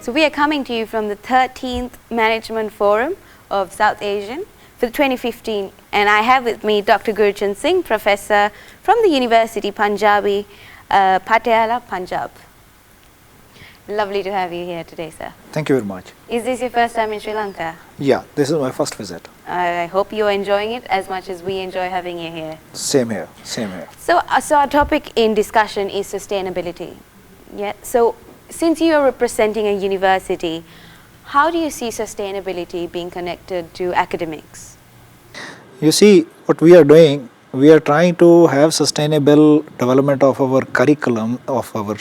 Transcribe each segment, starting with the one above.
So we are coming to you from the 13th Management Forum of South Asian for 2015, and I have with me Dr. Gurucharan Singh, Professor from the University Punjabi, Patiala, Punjab. Lovely to have you here today, sir. Thank you very much. Is this your first time in Sri Lanka? Yeah, this is my first visit. I hope you're enjoying it as much as we enjoy having you here. Same here, same here. So our topic in discussion is sustainability. Yeah. So since you are representing a university, how do you see sustainability being connected to academics? You see, what we are doing, we are trying to have sustainable development of our curriculum, of our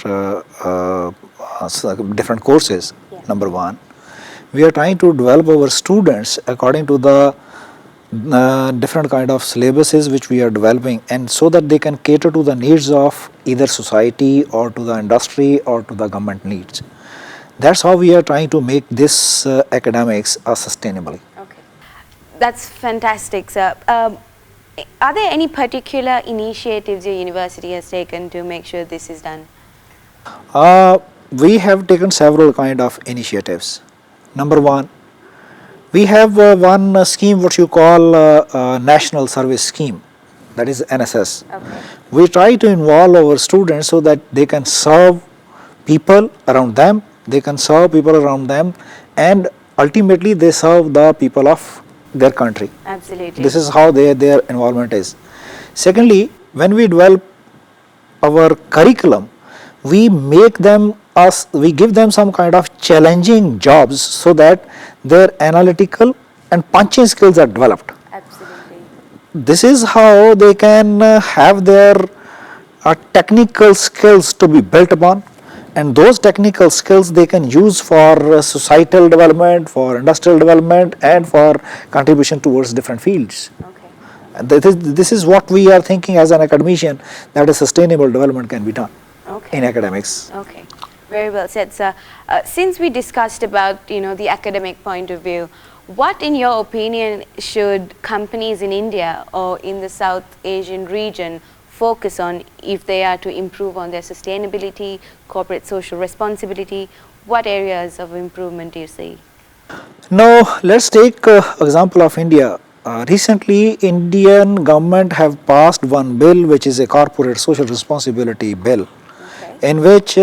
different courses, Yeah. number one. We are trying to develop our students according to the different kind of syllabuses which we are developing, and so that they can cater to the needs of either society or to the industry or to the government needs. That's how we are trying to make this academics sustainably. Okay, that's fantastic, sir. Are there any particular initiatives your university has taken to make sure this is done? We have taken several kind of initiatives. Number one, we have one scheme what you call National Service Scheme, that is NSS. Okay. We try to involve our students so that they can serve people around them, and ultimately they serve the people of their country. Absolutely. This is how their involvement is. Secondly, when we develop our curriculum, we give them some kind of challenging jobs so that their analytical and punching skills are developed. Absolutely. This is how they can have their technical skills to be built upon, and those technical skills they can use for societal development, for industrial development, and for contribution towards different fields. Okay. And this is what we are thinking as an academician, that a sustainable development can be done in academics. Okay, very well said, sir. Since we discussed about the academic point of view, what in your opinion should companies in India or in the South Asian region focus on if they are to improve on their sustainability, corporate social responsibility? What areas of improvement do you see? Now let's take example of India. Recently, Indian government have passed one bill which is a corporate social responsibility bill, in which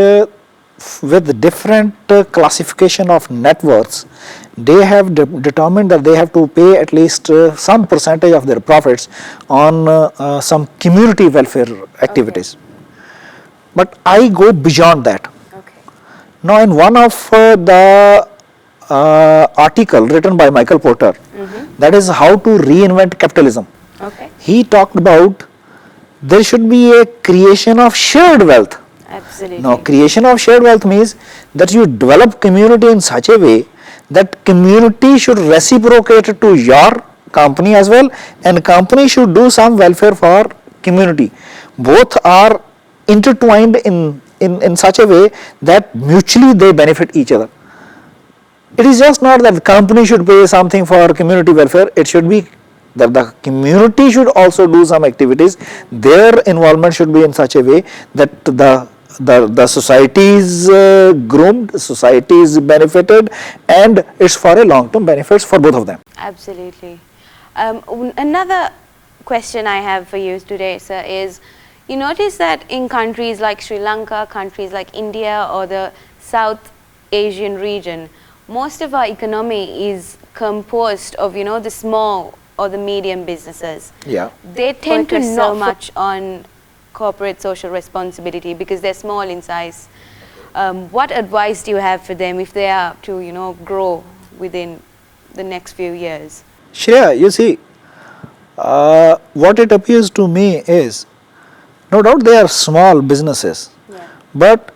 with different classification of net worths, they have determined that they have to pay at least some percentage of their profits on some community welfare activities. But I go beyond that. Okay. Now in one of the article written by Michael Porter, that is how to reinvent capitalism. Okay. He talked about there should be a creation of shared wealth. Absolutely. Now, creation of shared wealth means that you develop community in such a way that community should reciprocate to your company as well, and company should do some welfare for community. Both are intertwined in such a way that mutually they benefit each other. It is just not that the company should pay something for community welfare, it should be that the community should also do some activities. Their involvement should be in such a way that the society is groomed, society is benefited, and it's for a long-term benefits for both of them. Absolutely. Another question I have for you today, sir, is you notice that in countries like Sri Lanka, countries like India or the South Asian region, most of our economy is composed of the small or the medium businesses. Yeah. They tend to not much on corporate social responsibility because they're small in size. What advice do you have for them if they are to grow within the next few years? Shreya, you see, what it appears to me is, no doubt they are small businesses, but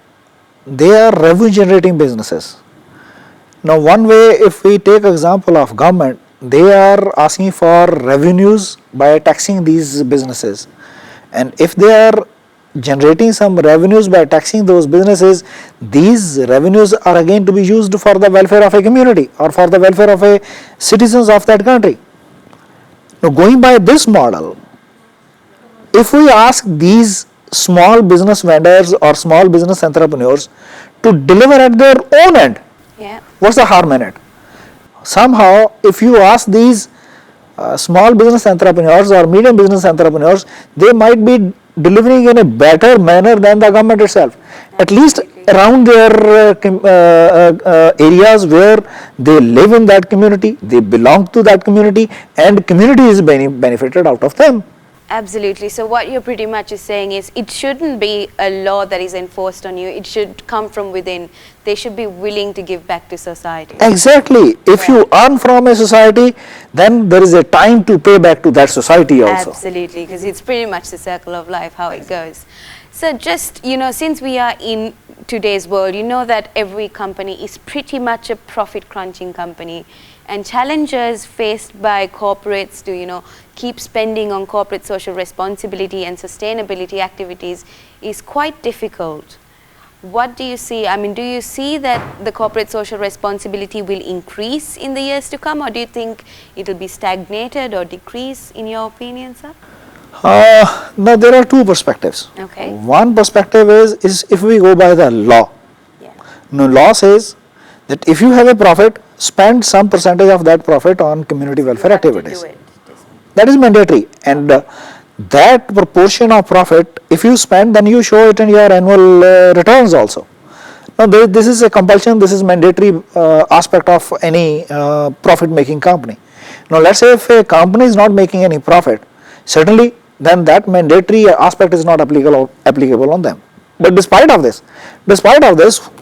they are revenue generating businesses. Now one way, if we take example of government, they are asking for revenues by taxing these businesses, and if they are generating some revenues by taxing those businesses, these revenues are again to be used for the welfare of a community or for the welfare of a citizens of that country. Now going by this model, if we ask these small business vendors or small business entrepreneurs to deliver at their own end, Yeah. What's the harm in it? Somehow, if you ask these small business entrepreneurs or medium business entrepreneurs, they might be delivering in a better manner than the government itself. At least around their areas where they live in that community, they belong to that community, and community is benefited out of them. Absolutely. So what you're pretty much is saying is it shouldn't be a law that is enforced on you. It should come from within. They should be willing to give back to society. Exactly. If you earn from a society, then there is a time to pay back to that society also. Absolutely, because it's pretty much the circle of life, how it goes. So just, since we are in today's world, you know that every company is pretty much a profit crunching company, and challenges faced by corporates to, keep spending on corporate social responsibility and sustainability activities is quite difficult. What do you see? I mean, do you see that the corporate social responsibility will increase in the years to come, or do you think it will be stagnated or decrease, in your opinion, sir? Now, there are two perspectives. Okay. One perspective is if we go by the law. Yeah. Now, law says that if you have a profit, spend some percentage of that profit on community welfare activities. That is mandatory, and that proportion of profit, if you spend, then you show it in your annual returns also. Now, this is a compulsion, this is mandatory aspect of any profit making company. Now, let's say if a company is not making any profit, certainly then that mandatory aspect is not applicable on them. But despite of this,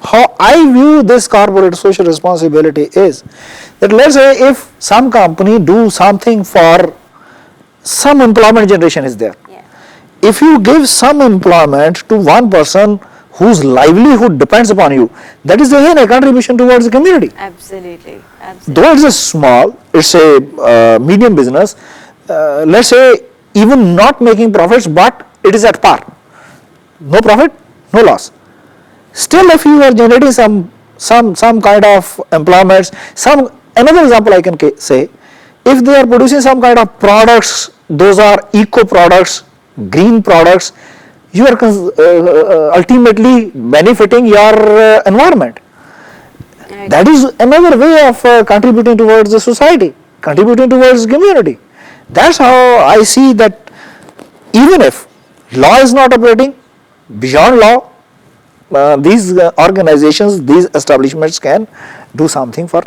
how I view this corporate social responsibility is that, let's say if some company do something for some employment generation is there. Yeah. If you give some employment to one person whose livelihood depends upon you, that is again a contribution towards the community. Absolutely. Though it's a small, it's a medium business, let's say even not making profits, but it is at par. No profit, no loss. Still, if you are generating some kind of employments, another example I can say, if they are producing some kind of products, those are eco products, green products, you are ultimately benefiting your environment. Okay. That is another way of contributing towards the society, contributing towards the community. That's how I see that even if law is not operating, beyond law, these organizations, these establishments can do something for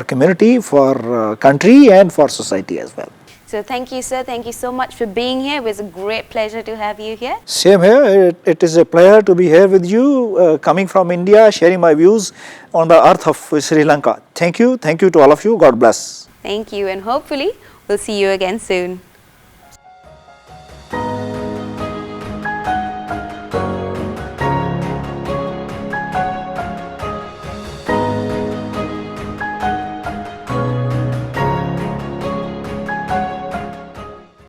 community, for country, and for society as well. So thank you, sir. Thank you so much for being here. It was a great pleasure to have you here. Same here. It is a pleasure to be here with you, coming from India, sharing my views on the earth of Sri Lanka. Thank you. Thank you to all of you. God bless. Thank you, and hopefully we'll see you again soon.